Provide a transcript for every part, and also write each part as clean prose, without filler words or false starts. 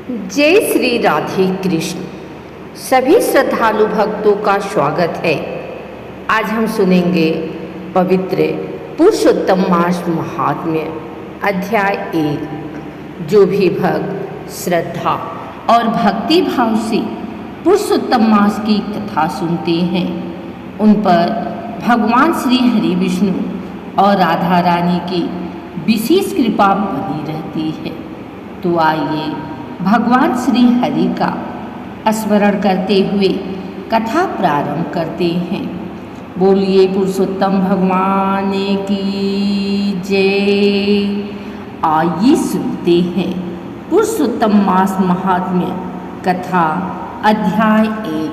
जय श्री राधे कृष्ण। सभी श्रद्धालु भक्तों का स्वागत है। आज हम सुनेंगे पवित्र पुरुषोत्तम मास महात्म्य अध्याय 1। जो भी भक्त श्रद्धा और भक्ति भाव से पुरुषोत्तम मास की कथा सुनते हैं उन पर भगवान श्री हरि विष्णु और राधा रानी की विशेष कृपा बनी रहती है। तो आइए भगवान श्री हरि का स्मरण करते हुए कथा प्रारंभ करते हैं। बोलिए पुरुषोत्तम भगवान की जय। आइए सुनते हैं पुरुषोत्तम मास महात्म्य कथा अध्याय 1।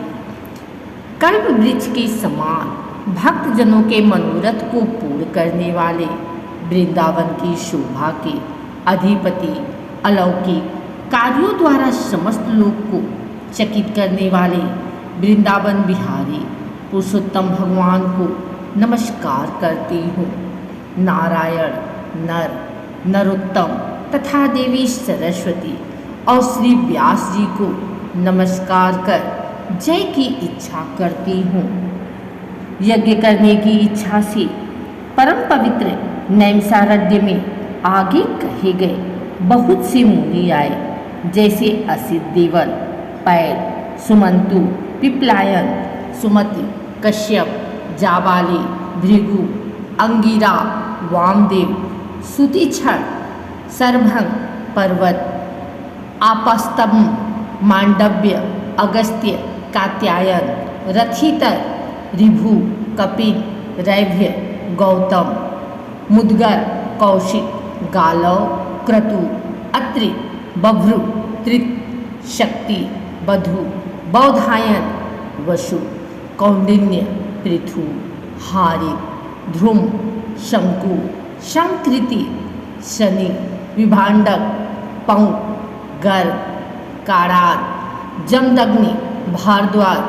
कल्प वृक्ष के समान भक्तजनों के मनोरथ को पूर्ण करने वाले वृंदावन की शोभा के अधिपति अलौकिक कार्यों द्वारा समस्त लोक को चकित करने वाले वृंदावन बिहारी पुरुषोत्तम भगवान को नमस्कार करती हूँ। नारायण नर नरोत्तम तथा देवी सरस्वती और श्री व्यास जी को नमस्कार कर जय की इच्छा करती हूँ। यज्ञ करने की इच्छा से परम पवित्र नैमिषारण्य में आगे कहे गए बहुत से मुनि आए, जैसे असित देवल, पैल, सुमंतु, पिपलायन, सुमति, कश्यप, जाबाली, भृगु, अंगिरा, वामदेव, सुतिक्षण, सरभंग, पर्वत, आपस्तम, मांडव्य, अगस्त्य, कात्यायन, रथितर, ऋभु, कपिल, रैभ्य, गौतम, मुद्गर, कौशिक, गालव, क्रतु, अत्रि, बभ्रु, त्रित, शक्ति, बधु, बौधायन, वसु, कौंडिन्य, पृथु, हारिक, ध्रुम, शंकु, शंकृति, शनि, विभांडक, पंक, गर्ग, कारार, जमदग्नि, भारद्वाज,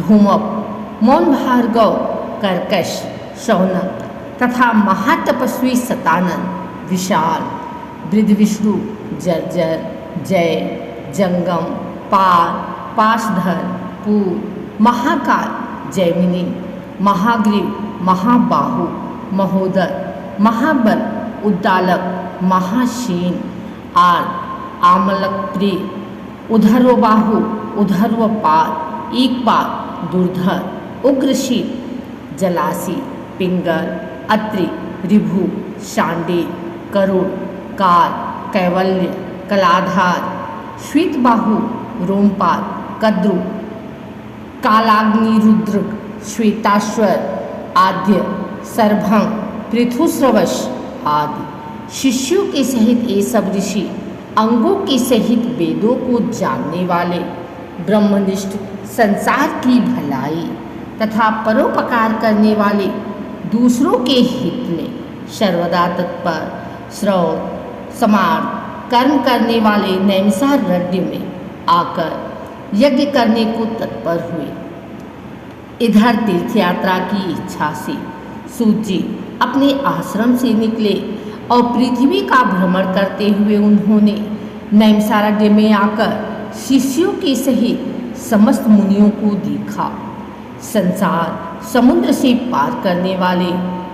धूमप, मौन भार्गव, कर्कश, शौनक तथा महातपस्वी सतानंद, विशाल, वृद्ध विष्णु, जर्जर, जय, जंगम, पार, पाशधर, पूर, महाकाल, जैमिनी, महाग्रीव, महाबाहु, महोदर, महाबल, उद्दालक, महाशीन, आर्त, आमलक प्रिय, उधर्वबाहु, उधर्वपाद, एकपाद, दुर्धर, उग्रशील, जलासी, पिंगल, अत्रि, ऋभु, शांडिल, करुण, काल, कैवल्य, कलाधार, श्वेतबाहु, रोमपाद, कद्रु, कालाग्निरुद्र, श्वेताश्वर, आद्य, सरभंग, पृथुश्रवश आदि शिष्यों के सहित ये सब ऋषि अंगों के सहित वेदों को जानने वाले ब्रह्मनिष्ठ, संसार की भलाई तथा परोपकार करने वाले, दूसरों के हित में सर्वदा तत्पर, श्रौत समार्थ कर्म करने वाले नैमिषारण्य में आकर यज्ञ करने को तत्पर हुए। इधर तीर्थ यात्रा की इच्छा से सूत जी अपने आश्रम से निकले और पृथ्वी का भ्रमण करते हुए उन्होंने नैमिषारण्य में आकर शिष्यों के सहित समस्त मुनियों को देखा। संसार समुद्र से पार करने वाले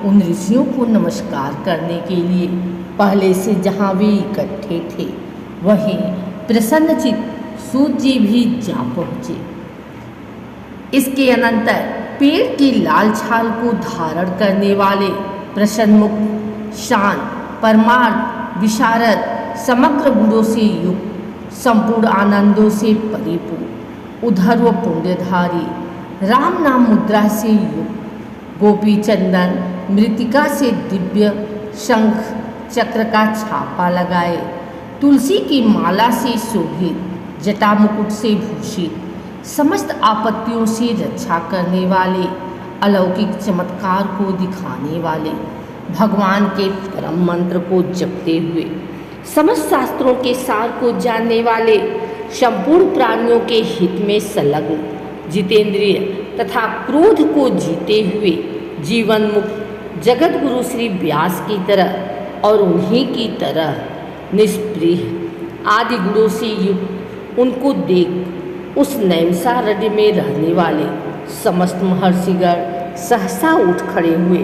उन ऋषियों को नमस्कार करने के लिए पहले से जहाँ वे इकट्ठे थे वहीं प्रसन्नचित सूत जी भी जा पहुँचे। इसके अनंतर पेड़ की लाल छाल को धारण करने वाले प्रसन्नमुख, शांत, परमार्थ, विशारद, समग्र गुणों से युक्त, संपूर्ण आनंदों से परिपूर्ण, उधर्व पुण्यधारी, राम नाम मुद्रा से युक्त, गोपी चंदन मृतिका से दिव्य शंख चक्र का छापा लगाए, तुलसी की माला से शोभित, जटा मुकुट से भूषित, समस्त आपत्तियों से रक्षा करने वाले, अलौकिक चमत्कार को दिखाने वाले, भगवान के परम मंत्र को जपते हुए समस्त शास्त्रों के सार को जानने वाले, संपूर्ण प्राणियों के हित में संलग्न, जितेंद्रिय तथा क्रोध को जीते हुए जीवन मुक्त जगत गुरु श्री व्यास की तरह और उन्हीं की तरह निष्प्रिय आदि गुणों से युक्त उनको देख उस नैमिषारण्य में रहने वाले समस्त महर्षिगण सहसा उठ खड़े हुए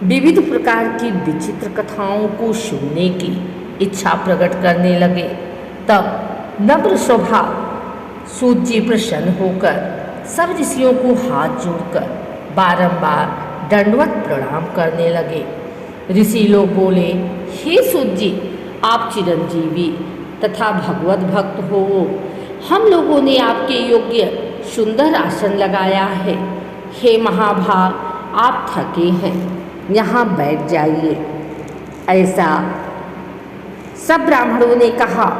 विविध प्रकार की विचित्र कथाओं को सुनने की इच्छा प्रकट करने लगे। तब नम्र स्वभाव सूत जी प्रसन्न होकर सब ऋषियों को हाथ जोड़कर बारंबार दंडवत प्रणाम करने लगे। ऋषि लोग बोले, हे सूत जी, आप चिरंजीवी तथा भगवत भक्त हो। हम लोगों ने आपके योग्य सुंदर आसन लगाया है। हे महाभाग, आप थके हैं, यहाँ बैठ जाइए। ऐसा सब ब्राह्मणों ने कहा।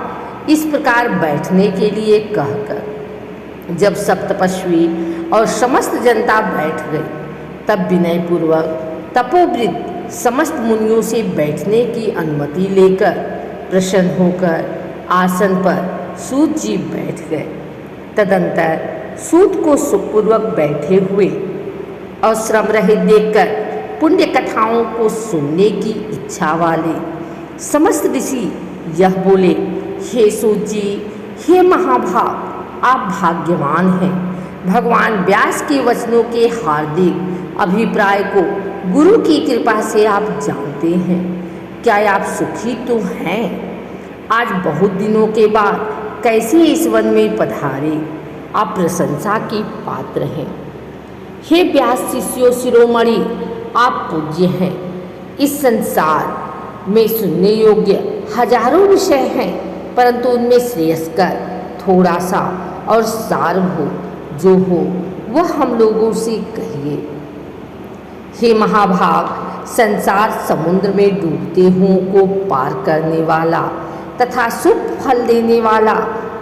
इस प्रकार बैठने के लिए कहकर जब सब तपस्वी और समस्त जनता बैठ गई, तब विनयपूर्वक तपोवृद्ध समस्त मुनियों से बैठने की अनुमति लेकर प्रसन्न होकर आसन पर सूत जी बैठ गए। तदंतर सूत को सुखपूर्वक बैठे हुए और श्रम रहित देखकर पुण्य कथाओं को सुनने की इच्छा वाले समस्त ऋषि यह बोले, हे सूत जी, हे महाभाग, आप भाग्यवान हैं। भगवान व्यास के वचनों के हार्दिक अभिप्राय को गुरु की कृपा से आप जानते हैं। क्या आप सुखी तो हैं? आज बहुत दिनों के बाद कैसे इस वन में पधारे, आप प्रशंसा के पात्र हैं। हे व्यास शिष्यों शिरोमणि, आप पूज्य हैं। इस संसार में सुनने योग्य हजारों विषय हैं, परंतु उनमें श्रेयस्कर थोड़ा सा और सार हो जो हो वह हम लोगों से कहिए। हे महाभाग, संसार समुद्र में डूबते हुओं को पार करने वाला तथा शुभ फल देने वाला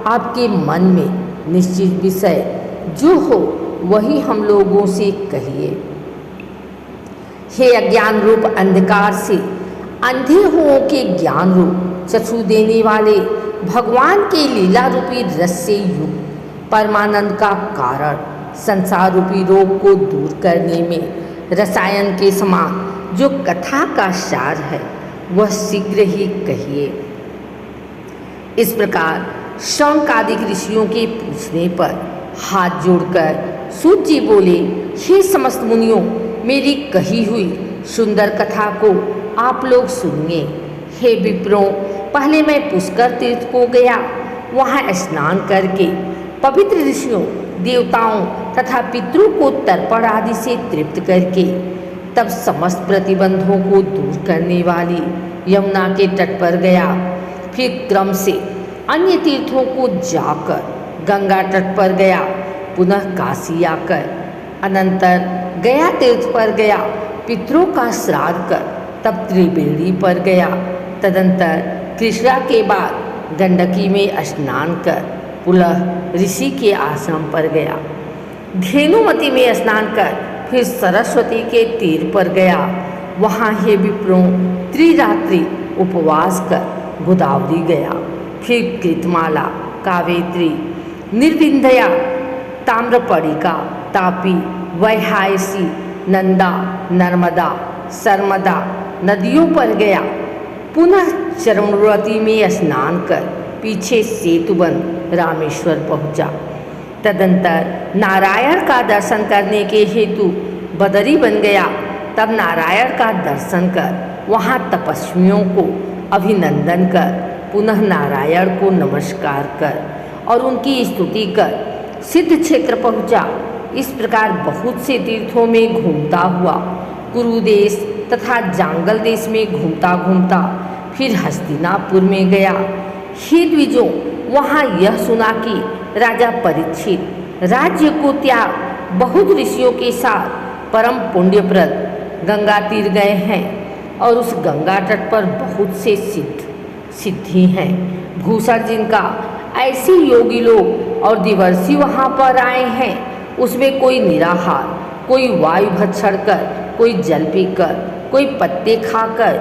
आपके मन में निश्चित विषय जो हो वही हम लोगों से कहिए। हे अज्ञान रूप अंधकार से अंधे हुओं के ज्ञान रूप चक्षु देने वाले भगवान के लीला रूपी रस से युक्त परमानंद का कारण संसार रूपी रोग को दूर करने में रसायन के समान जो कथा का सार है वह शीघ्र ही कहिए। इस प्रकार शौनकादिक ऋषियों के पूछने पर हाथ जोड़कर सूत जी बोले, हे समस्त मुनियों, मेरी कही हुई सुंदर कथा को आप लोग सुनिए। हे विप्रों, पहले मैं पुष्कर तीर्थ को गया। वहाँ स्नान करके पवित्र ऋषियों, देवताओं तथा पितरों को तर्पण आदि से तृप्त करके तब समस्त प्रतिबंधों को दूर करने वाली यमुना के तट पर गया। फिर क्रम से अन्य तीर्थों को जाकर गंगा तट पर गया, पुनः काशी आकर अनंतर गया तीर्थ पर गया, पितरों का श्राद्ध कर तब त्रिवेणी पर गया। तदंतर कृष्णा के बाद गंडकी में स्नान कर पुनः ऋषि के आश्रम पर गया। धेनुमती में स्नान कर फिर सरस्वती के तीर पर गया। वहाँ हे विप्रों, त्रिरात्रि उपवास कर गोदावरी गया। फिर कृतमाला, कावेत्री, निर्विंध्या, ताम्रपणिका, तापी, वैहायसी, नंदा, नर्मदा, सरमदा नदियों पर गया। पुनः चरमवती में स्नान कर पीछे सेतुबंध रामेश्वर पहुँचा। तदंतर नारायण का दर्शन करने के हेतु बदरी बन गया। तब नारायण का दर्शन कर वहाँ तपस्वियों को अभिनंदन कर पुनः नारायण को नमस्कार कर और उनकी स्तुति कर सिद्ध क्षेत्र पहुँचा। इस प्रकार बहुत से तीर्थों में घूमता हुआ कुरुदेश तथा जांगल देश में घूमता घूमता फिर हस्तिनापुर में गया। हे द्विजों, वहाँ यह सुना कि राजा परीक्षित राज्य को त्याग बहुत ऋषियों के साथ परम पुण्यप्रद गंगा तीर गए हैं और उस गंगा तट पर बहुत से सिद्धि हैं। भूषण जिनका ऐसे योगी लोग और दिवर्षी वहाँ पर आए हैं, उसमें कोई निराहार, कोई वायु भक्षण कर, कोई जल पीकर, कोई पत्ते खाकर,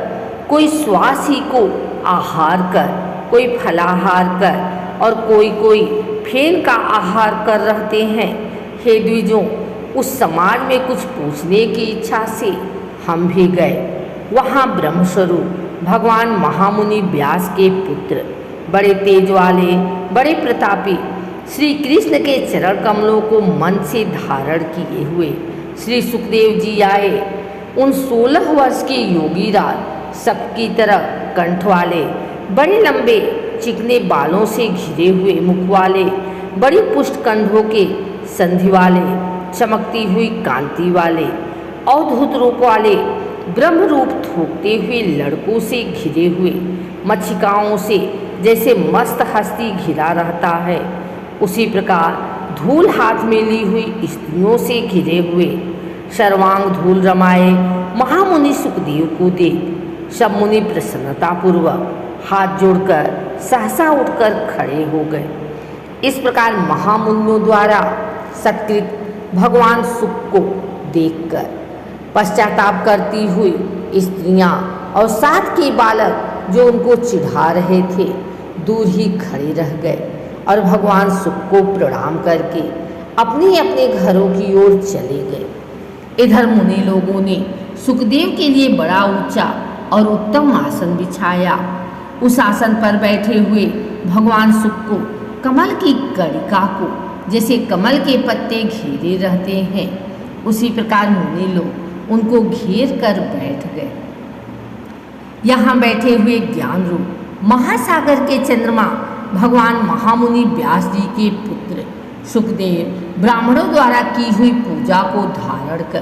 कोई श्वास ही को आहार कर, कोई फलाहार कर और कोई फेन का आहार कर रहते हैं। हे द्विजों, उस समाज में कुछ पूछने की इच्छा से हम भी गए। वहाँ ब्रह्मस्वरूप भगवान महामुनि व्यास के पुत्र बड़े तेज वाले, बड़े प्रतापी श्री कृष्ण के चरण कमलों को मन से धारण किए हुए श्री सुखदेव जी आए। उन 16 वर्ष के योगी राज सबकी तरह कंठ वाले, बड़े लंबे चिकने बालों से घिरे हुए मुख वाले, बड़ी पुष्ट कंधों के संधि वाले, चमकती हुई कांति वाले, अद्भुत रूप वाले, ब्रह्म रूप थोकते हुए लड़कों से घिरे हुए, मच्छिकाओं से जैसे मस्त हस्ती घिरा रहता है, उसी प्रकार धूल हाथ में ली हुई स्त्रियों से घिरे हुए सर्वांग धूल रमाए महामुनि सुखदेव को देख सब मुनि प्रसन्नतापूर्वक हाथ जोड़कर सहसा उठकर खड़े हो गए। इस प्रकार महामुनियों द्वारा सत्कृत भगवान सुख को देखकर पश्चाताप करती हुई स्त्रियां और साथ के बालक जो उनको चिढ़ा रहे थे दूर ही खड़े रह गए और भगवान सुख को प्रणाम करके अपने अपने घरों की ओर चले गए। इधर मुनि लोगों ने सुखदेव के लिए बड़ा ऊंचा और उत्तम आसन बिछाया। उस आसन पर बैठे हुए भगवान सुख को कमल की कणिका को जैसे कमल के पत्ते घेरे रहते हैं, उसी प्रकार मुनि लोग उनको घेर कर बैठ गए। यहाँ बैठे हुए ज्ञान रूप महासागर के चंद्रमा भगवान महामुनि व्यास जी के पुत्र सुखदेव ब्राह्मणों द्वारा की हुई पूजा को धारण कर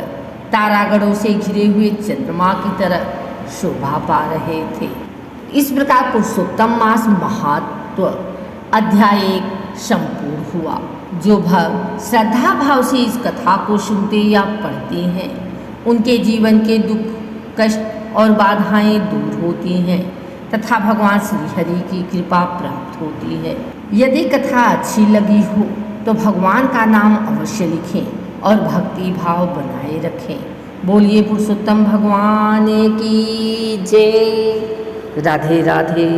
तारागणों से घिरे हुए चंद्रमा की तरह शोभा पा रहे थे। इस प्रकार पुरुषोत्तम मास महात्व अध्याय 1 संपूर्ण हुआ। जो भक्त श्रद्धा भाव से इस कथा को सुनते या पढ़ते हैं उनके जीवन के दुख, कष्ट और बाधाएं दूर होती हैं तथा भगवान श्री हरि की कृपा प्राप्त होती है। यदि कथा अच्छी लगी हो तो भगवान का नाम अवश्य लिखें और भक्ति भाव बनाए रखें। बोलिए पुरुषोत्तम भगवान की जय। राधे राधे।